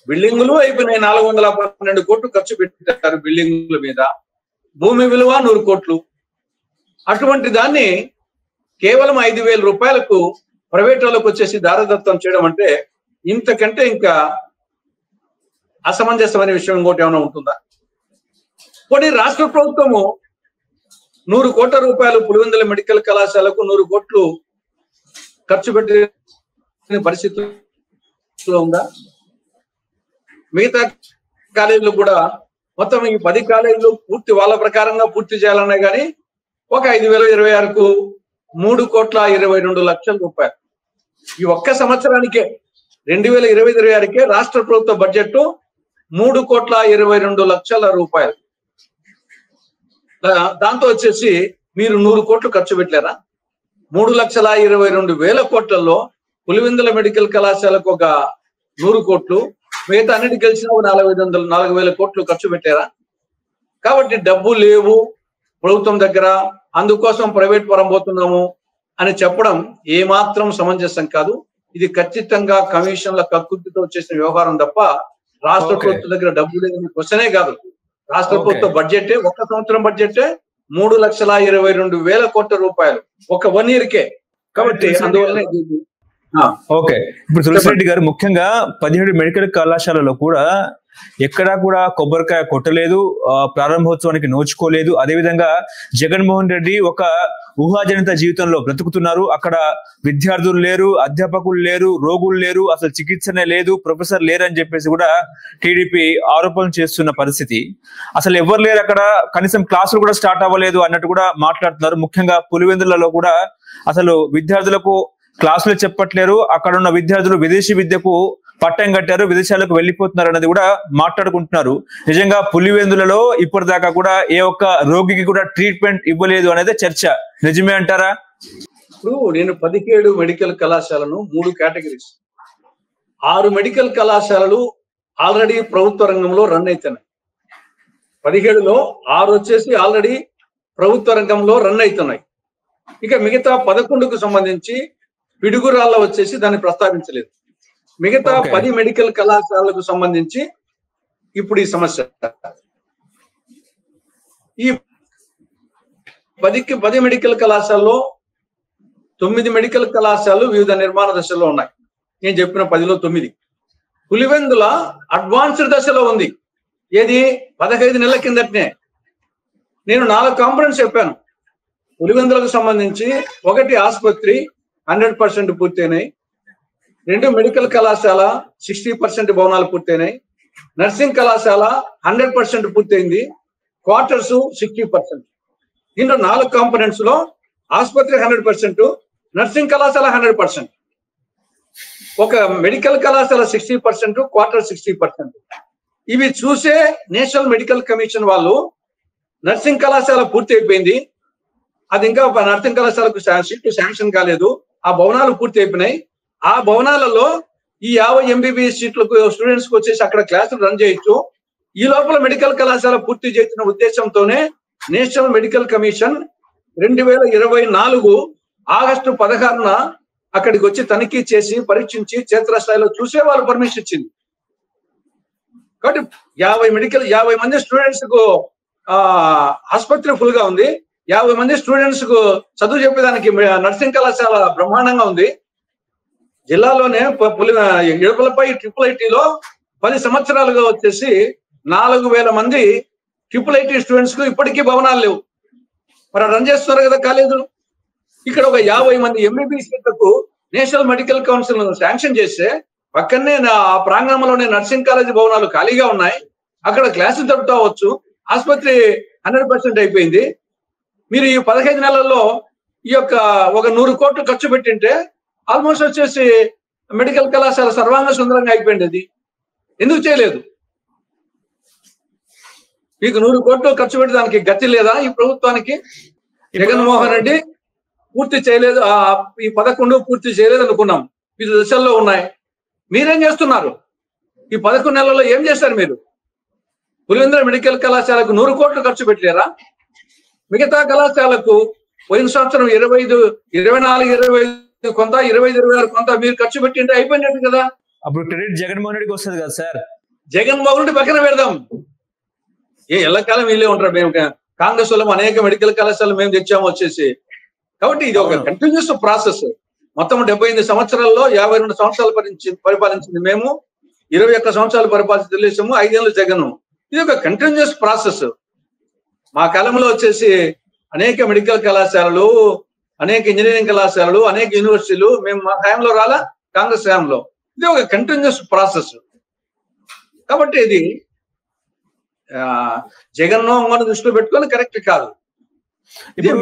బిల్డింగులు అయిపోయినాయి. 412 కోట్లు ఖర్చు పెట్టారు బిల్డింగుల మీద. భూమి విలువ 100 కోట్లు. అటువంటి దాన్ని కేవలం 5,000 రూపాయలకు ప్రైవేట్ వాళ్ళకు వచ్చేసి దారదత్తం చేయడం అంటే ఇంతకంటే ఇంకా అసమంజసమైన విషయం ఇంకోటి ఏమైనా ఉంటుందా? కొన్ని రాష్ట్ర ప్రభుత్వము 100 కోట్ల రూపాయలు పులివెందుల మెడికల్ కళాశాలకు 100 కోట్లు ఖర్చు పెట్టే పరిస్థితిలో ఉందా? మిగతా కాలేజీలు కూడా మొత్తం ఈ 10 కాలేజీలు పూర్తి వాళ్ళ ప్రకారంగా పూర్తి చేయాలన్నా కానీ ఒక 5,026కు 3,22 కోట్ల. ఈ ఒక్క సంవత్సరానికే 2025-26కే రాష్ట్ర ప్రభుత్వ బడ్జెట్ 3,22 కోట్ల. దాంతో వచ్చేసి మీరు 100 కోట్లు ఖర్చు పెట్టారా? 3,22,000 కోట్లలో పులివెందుల మెడికల్ కళాశాలకు ఒక 100 కోట్లు, మిగతా అన్నిటికి కలిసిన 4,000 కోట్లు ఖర్చు పెట్టారా? కాబట్టి డబ్బు లేవు ప్రభుత్వం దగ్గర, అందుకోసం ప్రైవేట్ పరం పోతున్నాము అని చెప్పడం ఏమాత్రం సమంజసం కాదు. ఇది ఖచ్చితంగా కమిషన్ల కక్కుర్తితో చేసిన వ్యవహారం తప్ప రాష్ట్ర ప్రభుత్వం దగ్గర డబ్బు లేదని క్వశ్చనే కాదు. రాష్ట్ర ప్రభుత్వ బడ్జెట్ ఒక సంవత్సరం బడ్జెట్ 3,22,000 కోట్ల రూపాయలు ఒక 1 yearకే. కాబట్టి అందువల్ల ఓకే, ఇప్పుడు తులసిరెడ్డి గారు ముఖ్యంగా 17 మెడికల్ కళాశాలలో కూడా ఎక్కడా కూడా కొబ్బరికాయ కొట్టలేదు, ప్రారంభోత్సవానికి నోచుకోలేదు. అదేవిధంగా జగన్మోహన్ రెడ్డి ఒక ఊహాజనిత జీవితంలో బ్రతుకుతున్నారు. అక్కడ విద్యార్థులు లేరు, అధ్యాపకులు లేరు, రోగులు లేరు, అసలు చికిత్సనే లేదు, ప్రొఫెసర్ లేరని చెప్పేసి కూడా టీడీపీ ఆరోపణలు చేస్తున్న పరిస్థితి. అసలు ఎవరు లేరు అక్కడ, కనీసం క్లాసులు కూడా స్టార్ట్ అవ్వలేదు అన్నట్టు కూడా మాట్లాడుతున్నారు. ముఖ్యంగా పులివెందులలో కూడా అసలు విద్యార్థులకు క్లాసులు చెప్పట్లేరు, అక్కడ ఉన్న విద్యార్థులు విదేశీ విద్యకు పట్టం కట్టారు, విదేశాలకు వెళ్ళిపోతున్నారు అన్నది కూడా మాట్లాడుకుంటున్నారు. నిజంగా పులివెందులలో ఇప్పటిదాకా కూడా ఏ ఒక్క రోగికి కూడా ట్రీట్మెంట్ ఇవ్వలేదు అనేది చర్చ. నిజమే అంటారా? ఇప్పుడు నేను 17 మెడికల్ కళాశాలను 3 కేటగిరీస్, 6 మెడికల్ కళాశాలలు ఆల్రెడీ ప్రభుత్వ రంగంలో రన్ అవుతున్నాయి. 17లో 6 వచ్చేసి ఆల్రెడీ ప్రభుత్వ రంగంలో రన్ అవుతున్నాయి. ఇక మిగతా 11కు సంబంధించి పిడుగురాళ్ళ వచ్చేసి దాన్ని ప్రస్తావించలేదు. మిగతా 10 మెడికల్ కళాశాలకు సంబంధించి ఇప్పుడు ఈ సమస్య. ఈ 10 మెడికల్ కళాశాలలో 9 మెడికల్ కళాశాలలు వివిధ నిర్మాణ దశలో ఉన్నాయి. నేను చెప్పిన 10లో 9. పులివెందుల అడ్వాన్స్డ్ దశలో ఉంది. ఏది 15 నెలల కిందటనే నేను 4 కాంపోనెంట్స్ చెప్పాను. పులివెందులకు సంబంధించి 1 ఆసుపత్రి 100% పూర్తయినాయి, 2 మెడికల్ కళాశాల 60% భవనాలు పూర్తయినాయి, నర్సింగ్ కళాశాల 100% పూర్తయింది, క్వార్టర్స్ 60%. దీంట్లో 4 కాంపోనెంట్స్ లో ఆసుపత్రి 100%, నర్సింగ్ కళాశాల 100%, ఒక మెడికల్ కళాశాల 60%, క్వార్టర్ 60%. ఇవి చూసే నేషనల్ మెడికల్ కమిషన్ వాళ్ళు నర్సింగ్ కళాశాల పూర్తి అయిపోయింది, అది ఇంకా నర్సింగ్ కళాశాలకు సీట్లు శాంక్షన్ కాలేదు, ఆ భవనాలు పూర్తి అయిపోయినాయి, ఆ భవనాలలో ఈ 50 MBBS సీట్లకు స్టూడెంట్స్ కి వచ్చేసి అక్కడ క్లాసులు రన్ చేయొచ్చు, ఈ లోపల మెడికల్ కళాశాల పూర్తి చేసిన ఉద్దేశంతోనే నేషనల్ మెడికల్ కమిషన్ 2024 ఆగస్టు 16న అక్కడికి వచ్చి తనిఖీ చేసి పరీక్షించి క్షేత్రస్థాయిలో చూసే వాళ్ళు పర్మిషన్ ఇచ్చింది. కాబట్టి 50 మంది స్టూడెంట్స్ కు ఆసుపత్రి ఫుల్ గా ఉంది, 50 మంది స్టూడెంట్స్ కు చదువు చెప్పేదానికి నర్సింగ్ కళాశాల బ్రహ్మాండంగా ఉంది. జిల్లాలోనే ఇడుపులపై IIITలో 10 సంవత్సరాలుగా వచ్చేసి 4,000 మంది IIIT స్టూడెంట్స్ కు ఇప్పటికీ భవనాలు లేవు. మరి రన్ చేస్తున్నారు కదా కాలేజీలు. ఇక్కడ ఒక 50 మంది MBBS సీట్లకు నేషనల్ మెడికల్ కౌన్సిల్ శాంక్షన్ చేస్తే పక్కనే ఆ ప్రాంగణంలోనే నర్సింగ్ కాలేజీ భవనాలు ఖాళీగా ఉన్నాయి, అక్కడ క్లాసులు జరుపుతావచ్చు, ఆసుపత్రి 100% అయిపోయింది. మీరు ఈ 15 నెలల్లో ఈ యొక్క ఒక 100 కోట్లు ఖర్చు పెట్టింటే ఆల్మోస్ట్ వచ్చేసి మెడికల్ కళాశాల సర్వాంగ సుందరంగా అయిపోయింది. ఎందుకు చేయలేదు? మీకు 100 కోట్లు ఖర్చు పెట్టడానికి గతి లేదా ఈ ప్రభుత్వానికి? జగన్మోహన్ రెడ్డి పూర్తి చేయలేదు, ఈ 11 పూర్తి చేయలేదు అనుకున్నాం, వివిధ దశల్లో ఉన్నాయి. మీరేం చేస్తున్నారు? ఈ 11 నెలల్లో ఏం చేశారు మీరు? పులివెందుల మెడికల్ కళాశాలకు 100 కోట్లు ఖర్చు పెట్టలేరా? మిగతా కళాశాలకు పోయిన సంవత్సరం 24, 25 కొంత, 25, 26 కొంత మీరు ఖర్చు పెట్టింటే అయిపోయినట్టు కదా. అప్పుడు క్రెడిట్ జగన్మోహన్ రెడ్డికి వస్తుంది కదా సార్. జగన్మోహన్ రెడ్డి పక్కన పెడదాం, ఎల్లకాలం వీళ్ళే ఉంటారు. మేము కాంగ్రెస్ వాళ్ళం అనేక మెడికల్ కళాశాలలు మేము తెచ్చాము వచ్చేసి. కాబట్టి ఇది ఒక కంటిన్యూస్ ప్రాసెస్. మొత్తం 78 సంవత్సరాల్లో 52 సంవత్సరాలు పరిపాలించింది మేము, 21 సంవత్సరాలు పరిపాలించి తెలుగుదేశము, 5 ఏళ్ళు జగన్. ఇది ఒక కంటిన్యూస్ ప్రాసెస్. మా కాలంలో వచ్చేసి అనేక మెడికల్ కళాశాలలు, అనేక ఇంజనీరింగ్ కళాశాలలు, అనేక యూనివర్సిటీలు మేము మా హయాంలో రాలా, కాంగ్రెస్ హయాంలో. ఇది ఒక కంటిన్యూస్ ప్రాసెస్. కాబట్టి ఇది జగన్మోహన్ దృష్టిలో పెట్టుకొని కరెక్ట్ కాదు.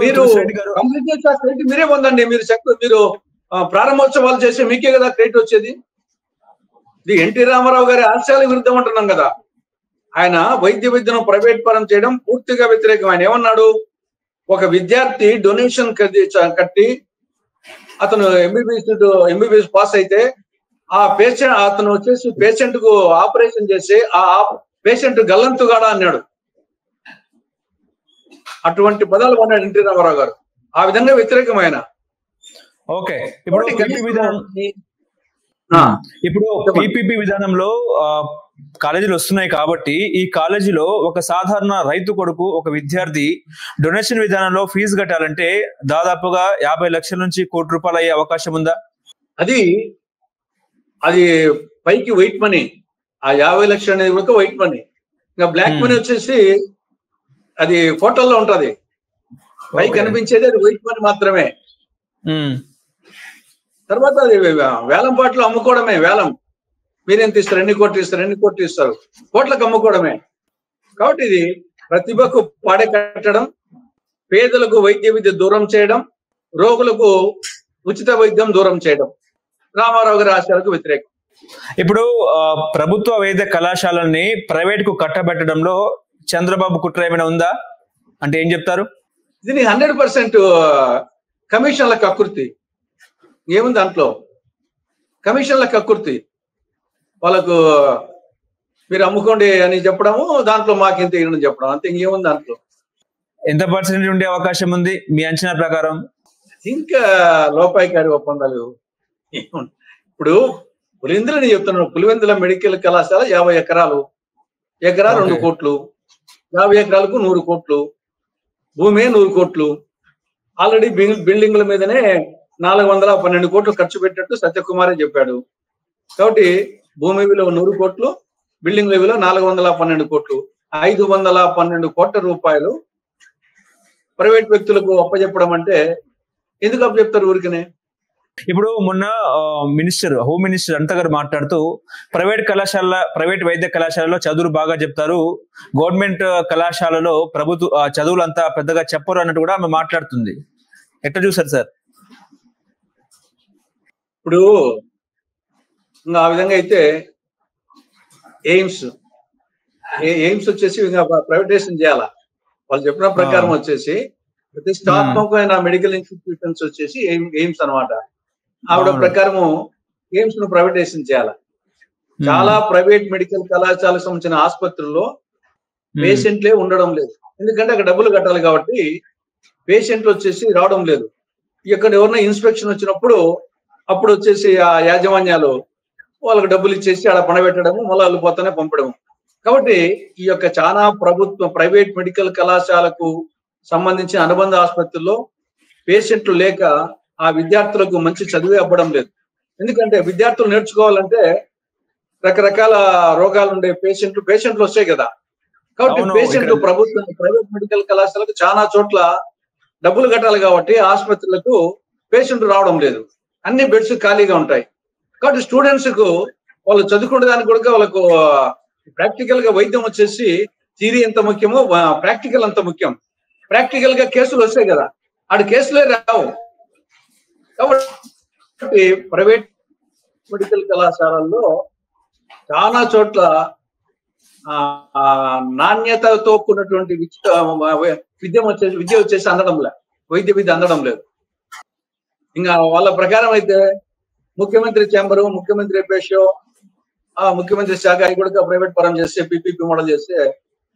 మీరు క్రెడిట్ మీరే పొందండి. మీరు ప్రారంభోత్సవాలు చేసి మీకే కదా క్రెడిట్ వచ్చేది. ఇది ఎన్టీ రామారావు గారి ఆశయాలకు విరుద్ధం అంటున్నాం కదా. ఆయన వైద్య విద్యను ప్రైవేట్ పరం చేయడం పూర్తిగా వ్యతిరేకం. ఆయన ఏమన్నాడు, ఒక విద్యార్థి డొనేషన్ కట్టి అతను ఎంబీబీఎస్ పాస్ అయితే ఆ పేషెంట్ అతను వచ్చేసి పేషెంట్ కు ఆపరేషన్ చేసి ఆ పేషెంట్ గల్లంతుగాడా అన్నాడు. అటువంటి పదాలు అన్నాడు ఎన్టీ రామారావు గారు. ఆ విధంగా వ్యతిరేకమైన ఓకే. ఇప్పుడు పీపీపీ విధానంలో కాలేజీలు వస్తున్నాయి కాబట్టి ఈ కాలేజీలో ఒక సాధారణ రైతు కొడుకు, ఒక విద్యార్థి డొనేషన్ విధానంలో ఫీజు కట్టాలంటే దాదాపుగా 50 లక్షల నుంచి ₹1 కోటి అయ్యే అవకాశం ఉందా? అది పైకి వైట్ మనీ. ఆ 50 లక్షలు అనేది కూడా వైట్ మనీ. ఇంకా బ్లాక్ మనీ వచ్చేసి అది ఫోటోల్లో ఉంటది, పైకి కనిపించేది అది వైట్ మనీ మాత్రమే. తర్వాత అది వేలం పాటలు అమ్ముకోవడమే. వేలం, మీరెంత ఇస్తారు, ఎన్ని కోట్లు ఇస్తారు, కోట్లకు అమ్ముకోవడమే. కాబట్టి ఇది ప్రతిభకు పాడే కట్టడం, పేదలకు వైద్య విద్య దూరం చేయడం, రోగులకు ఉచిత వైద్యం దూరం చేయడం రామారావు గారి ఆశయాలకు వ్యతిరేకం. ఇప్పుడు ప్రభుత్వ వైద్య కళాశాలని ప్రైవేట్ కు కట్టబెట్టడంలో చంద్రబాబు కుట్ర ఏమైనా ఉందా అంటే ఏం చెప్తారు? దీని 100% కమిషన్ల కక్కుర్తి. ఏముంది దాంట్లో? కమిషన్ల కక్కుర్తి. వాళ్ళకు మీరు అమ్ముకోండి అని చెప్పడము, దాంట్లో మాకింత ఇవ్వడం చెప్పడం, అంతే. ఇంకేముంది దాంట్లో? ఎంత పర్సెంటేజ్ ఉండే అవకాశం ఉంది మీ అంచనా ప్రకారం? ఇంకా లోపాయికారి ఒప్పందాలు. ఇప్పుడు పులివెందుల నేను చెప్తున్నాను, పులివెందుల మెడికల్ కళాశాల 50 ఎకరాలు, ఎకరా 2 కోట్లు, 50 ఎకరాలకు 100 కోట్లు, భూమి 100 కోట్లు. ఆల్రెడీ బిల్డింగ్ల మీదనే 412 కోట్లు ఖర్చు పెట్టినట్టు సత్యకుమారే చెప్పాడు. కాబట్టి భూమి విలువ 100 కోట్లు, బిల్డింగ్ల విలువ 412 కోట్లు, 512 కోట్ల రూపాయలు ప్రైవేట్ వ్యక్తులకు అప్పచెప్పడం అంటే ఎందుకు అప్పచెప్తారు ఊరికనే? ఇప్పుడు మొన్న హోమ్ మినిస్టర్ అనిత గారు మాట్లాడుతూ ప్రైవేట్ వైద్య కళాశాలలో చదువులు బాగా చెప్తారు, గవర్నమెంట్ కళాశాలలో ప్రభుత్వ చదువులు అంతా పెద్దగా చెప్పరు అన్నట్టు కూడా ఆమె మాట్లాడుతుంది. ఎట్లా చూసారు సార్? ఇప్పుడు ఆ విధంగా అయితే ఎయిమ్స్ వచ్చేసి ఇంకా ప్రైవేటైజేషన్ చేయాలా? వాళ్ళు చెప్పిన ప్రకారం వచ్చేసి ప్రతిష్టాత్మకమైన మెడికల్ ఇన్స్టిట్యూషన్స్ వచ్చేసి ఎయిమ్స్ అనమాట. ఆవిడ ప్రకారము ఎయిమ్స్ ను ప్రైవేటైజేషన్ చేయాలి. చాలా ప్రైవేట్ మెడికల్ కళాశాలకు సంబంధించిన ఆసుపత్రుల్లో పేషెంట్లే ఉండడం లేదు. ఎందుకంటే అక్కడ డబ్బులు కట్టాలి కాబట్టి పేషెంట్లు వచ్చేసి రావడం లేదు. ఇక్కడ ఎవరైనా ఇన్స్పెక్షన్ వచ్చినప్పుడు అప్పుడు వచ్చేసి ఆ యాజమాన్యాలు వాళ్ళకి డబ్బులు ఇచ్చేసి ఆడ పనబెట్టడము, మళ్ళీ వాళ్ళు పోతానే పంపడము. కాబట్టి ఈ యొక్క చాలా ప్రైవేట్ మెడికల్ కళాశాలకు సంబంధించిన అనుబంధ ఆసుపత్రుల్లో పేషెంట్లు లేక ఆ విద్యార్థులకు మంచి చదివే అవ్వడం లేదు. ఎందుకంటే విద్యార్థులు నేర్చుకోవాలంటే రకరకాల రోగాలు ఉండే పేషెంట్లు వస్తాయి కదా. కాబట్టి పేషెంట్లు ప్రైవేట్ మెడికల్ కళాశాలకు చాలా చోట్ల డబ్బులు కట్టాలి కాబట్టి ఆసుపత్రులకు పేషెంట్లు రావడం లేదు. అన్ని బెడ్స్ ఖాళీగా ఉంటాయి. కాబట్టి స్టూడెంట్స్ కు వాళ్ళు చదువుకునే దానికి కూడా వాళ్ళకు ప్రాక్టికల్ గా వైద్యం వచ్చేసి థియరీ ఎంత ముఖ్యమో ప్రాక్టికల్ అంత ముఖ్యం. ప్రాక్టికల్ గా కేసులు వస్తాయి కదా, ఆడ కేసులే రావు. కాబట్టి ప్రైవేట్ మెడికల్ కళాశాలల్లో చాలా చోట్ల నాణ్యతతో కూడినటువంటి విద్య వచ్చేసి అందడం లేదు, వైద్య విద్య అందడం లేదు. ఇంకా వాళ్ళ ప్రకారం అయితే ముఖ్యమంత్రి ఛాంబరు, ముఖ్యమంత్రి పేషో, ముఖ్యమంత్రి శాఖ కూడా ప్రైవేట్ పరం చేస్తే పీపీపీ మోడల్ చేస్తే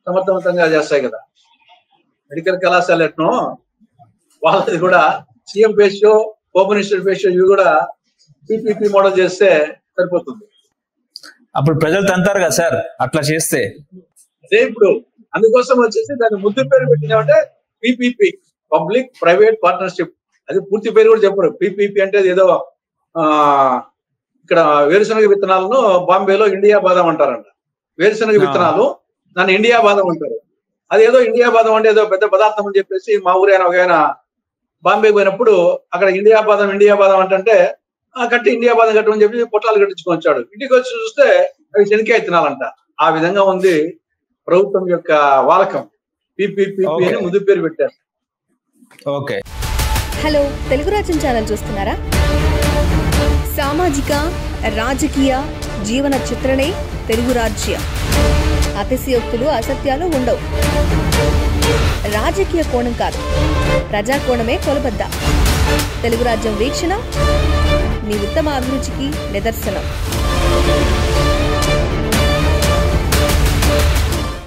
సమర్థవంతంగా చేస్తాయి కదా. మెడికల్ కళాశాల ఎట్నో వాళ్ళది కూడా సీఎం పేషో, హోమ్ మినిస్టర్ పేషో ఇవి కూడా పీపీపీ మోడల్ చేస్తే సరిపోతుంది. అప్పుడు ప్రజలు తంతారు కదా సార్ అట్లా చేస్తే. అదే ఇప్పుడు అందుకోసం వచ్చేసి దాన్ని ముద్దు పేరు పెట్టినామంటే పిపిపి, పబ్లిక్ ప్రైవేట్ పార్ట్నర్షిప్. అది పూర్తి పేరు కూడా చెప్పరు. పిపిపి అంటే ఏదో ఇక్కడ వేరుశనగ విత్తనాలను బాంబేలో ఇండియా బాదం అంటారంట. వేరుశనగ విత్తనాలు దాన్ని ఇండియా బాదం అంటారు. అది ఏదో ఇండియా బాదం అంటే ఏదో పెద్ద పదార్థం అని చెప్పేసి మా ఊరైన ఒక ఆయన బాంబే పోయినప్పుడు అక్కడ ఇండియా బాదం అంటే కట్టి ఇండియా బాదం కట్టమని చెప్పి పొట్లాలు కట్టించుకొని వచ్చాడు. ఇంటికి వచ్చి చూస్తే అవి శనక్కాయ విత్తనాలంట. ఆ విధంగా ఉంది ప్రభుత్వం యొక్క వాలకం. పిపిపి అని ముద్దు పేరు పెట్టారు. ఓకే. హలో, తెలుగు రాజ్యం ఛానల్ చూస్తున్నారా? సామాజిక రాజకీయ జీవన చిత్రణే తెలుగు రాజ్యం. అతిశయోక్తులు అసత్యాలు ఉండవు. రాజకీయ కోణం కాదు, ప్రజా కోణమే కొలబద్ద. తెలుగు రాజ్యం వీక్షణ మీ ఉత్తమ అభిరుచికి నిదర్శనం.